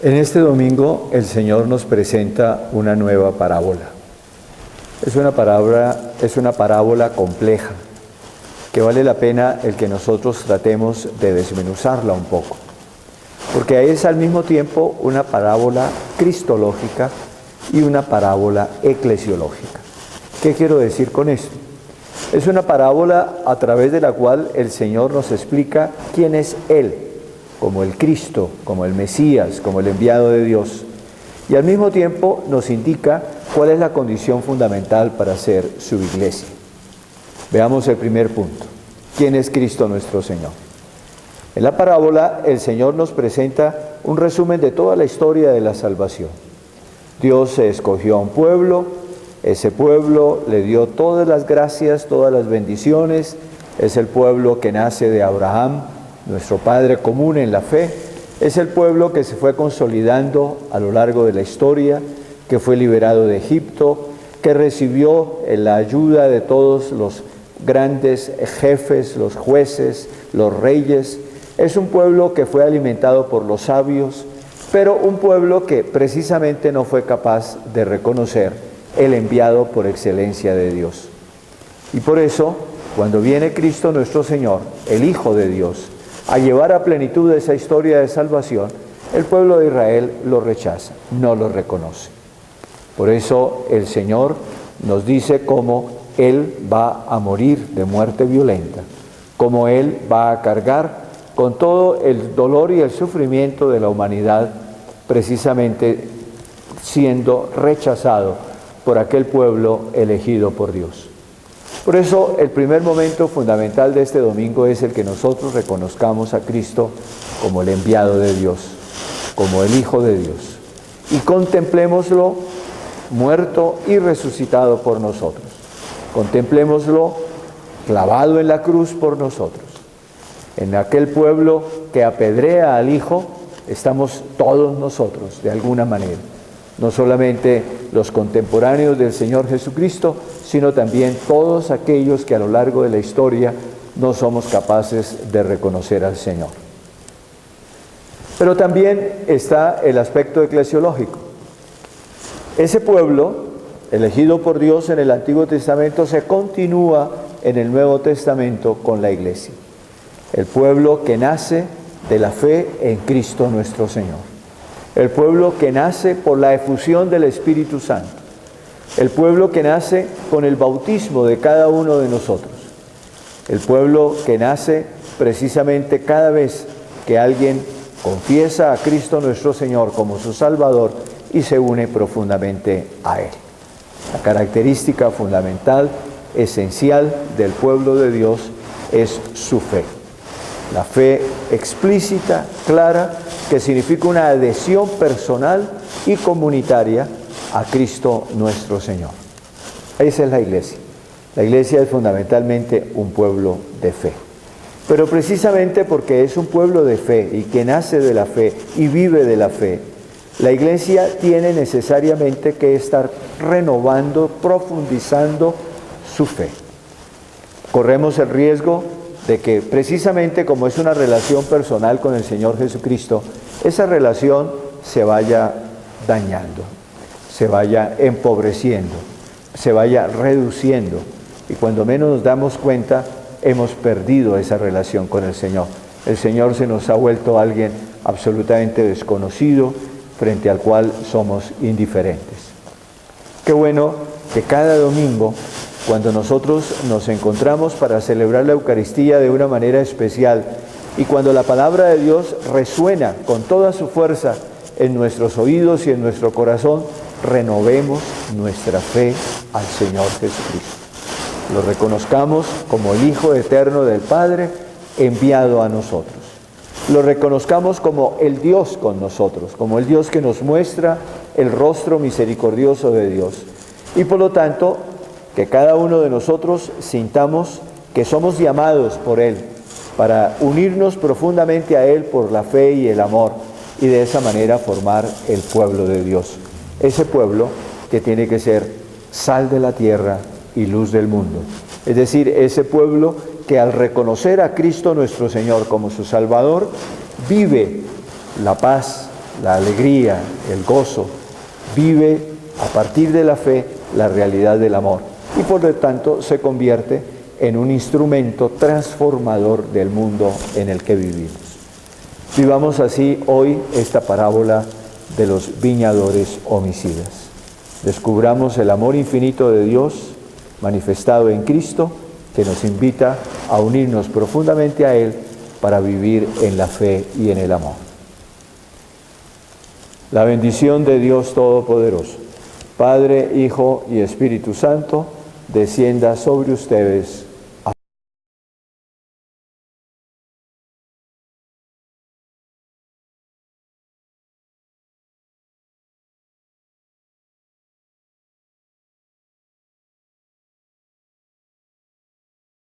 En este domingo el Señor nos presenta una nueva parábola. Es una parábola compleja que vale la pena el que nosotros tratemos de desmenuzarla un poco, porque es al mismo tiempo una parábola cristológica y una parábola eclesiológica. ¿Qué quiero decir con esto? Es una parábola a través de la cual el Señor nos explica quién es Él, como el Cristo, como el Mesías, como el enviado de Dios. Y al mismo tiempo nos indica cuál es la condición fundamental para ser su iglesia. Veamos el primer punto. ¿Quién es Cristo nuestro Señor? En la parábola el Señor nos presenta un resumen de toda la historia de la salvación. Dios escogió a un pueblo, ese pueblo le dio todas las gracias, todas las bendiciones, es el pueblo que nace de Abraham, nuestro Padre común en la fe, es el pueblo que se fue consolidando a lo largo de la historia, que fue liberado de Egipto, que recibió la ayuda de todos los grandes jefes, los jueces, los reyes. Es un pueblo que fue alimentado por los sabios, pero un pueblo que precisamente no fue capaz de reconocer el enviado por excelencia de Dios. Y por eso, cuando viene Cristo nuestro Señor, el Hijo de Dios, a llevar a plenitud esa historia de salvación, el pueblo de Israel lo rechaza, no lo reconoce. Por eso el Señor nos dice cómo Él va a morir de muerte violenta, cómo Él va a cargar con todo el dolor y el sufrimiento de la humanidad, precisamente siendo rechazado por aquel pueblo elegido por Dios. Por eso el primer momento fundamental de este domingo es el que nosotros reconozcamos a Cristo como el enviado de Dios, como el Hijo de Dios, y contemplémoslo muerto y resucitado por nosotros. Contemplémoslo clavado en la cruz por nosotros. En aquel pueblo que apedrea al Hijo, estamos todos nosotros, de alguna manera. No solamente los contemporáneos del Señor Jesucristo, sino también todos aquellos que a lo largo de la historia no somos capaces de reconocer al Señor. Pero también está el aspecto eclesiológico. Ese pueblo, elegido por Dios en el Antiguo Testamento, se continúa en el Nuevo Testamento con la Iglesia. El pueblo que nace de la fe en Cristo nuestro Señor. El pueblo que nace por la efusión del Espíritu Santo. El pueblo que nace con el bautismo de cada uno de nosotros. El pueblo que nace precisamente cada vez que alguien confiesa a Cristo nuestro Señor como su Salvador y se une profundamente a Él. La característica fundamental, esencial del pueblo de Dios es su fe. La fe explícita, clara, que significa una adhesión personal y comunitaria a Cristo nuestro Señor. Esa es la iglesia. La iglesia es fundamentalmente un pueblo de fe. Pero precisamente porque es un pueblo de fe y que nace de la fe y vive de la fe, la iglesia tiene necesariamente que estar renovando, profundizando su fe. Corremos el riesgo de que precisamente como es una relación personal con el Señor Jesucristo, esa relación se vaya dañando, se vaya empobreciendo, se vaya reduciendo. Y cuando menos nos damos cuenta, hemos perdido esa relación con el Señor. El Señor se nos ha vuelto alguien absolutamente desconocido, frente al cual somos indiferentes. Qué bueno que cada domingo, cuando nosotros nos encontramos para celebrar la Eucaristía de una manera especial y cuando la palabra de Dios resuena con toda su fuerza en nuestros oídos y en nuestro corazón, renovemos nuestra fe al Señor Jesucristo. Lo reconozcamos como el Hijo eterno del Padre enviado a nosotros. Lo reconozcamos como el Dios con nosotros, como el Dios que nos muestra el rostro misericordioso de Dios. Y por lo tanto, que cada uno de nosotros sintamos que somos llamados por Él para unirnos profundamente a Él por la fe y el amor y de esa manera formar el pueblo de Dios. Ese pueblo que tiene que ser sal de la tierra y luz del mundo. Es decir, ese pueblo que al reconocer a Cristo nuestro Señor como su Salvador, vive la paz, la alegría, el gozo, vive a partir de la fe la realidad del amor y por lo tanto se convierte en un instrumento transformador del mundo en el que vivimos. Vivamos así hoy esta parábola de los viñadores homicidas. Descubramos el amor infinito de Dios manifestado en Cristo, que nos invita a unirnos profundamente a Él para vivir en la fe y en el amor. La bendición de Dios Todopoderoso, Padre, Hijo y Espíritu Santo, descienda sobre ustedes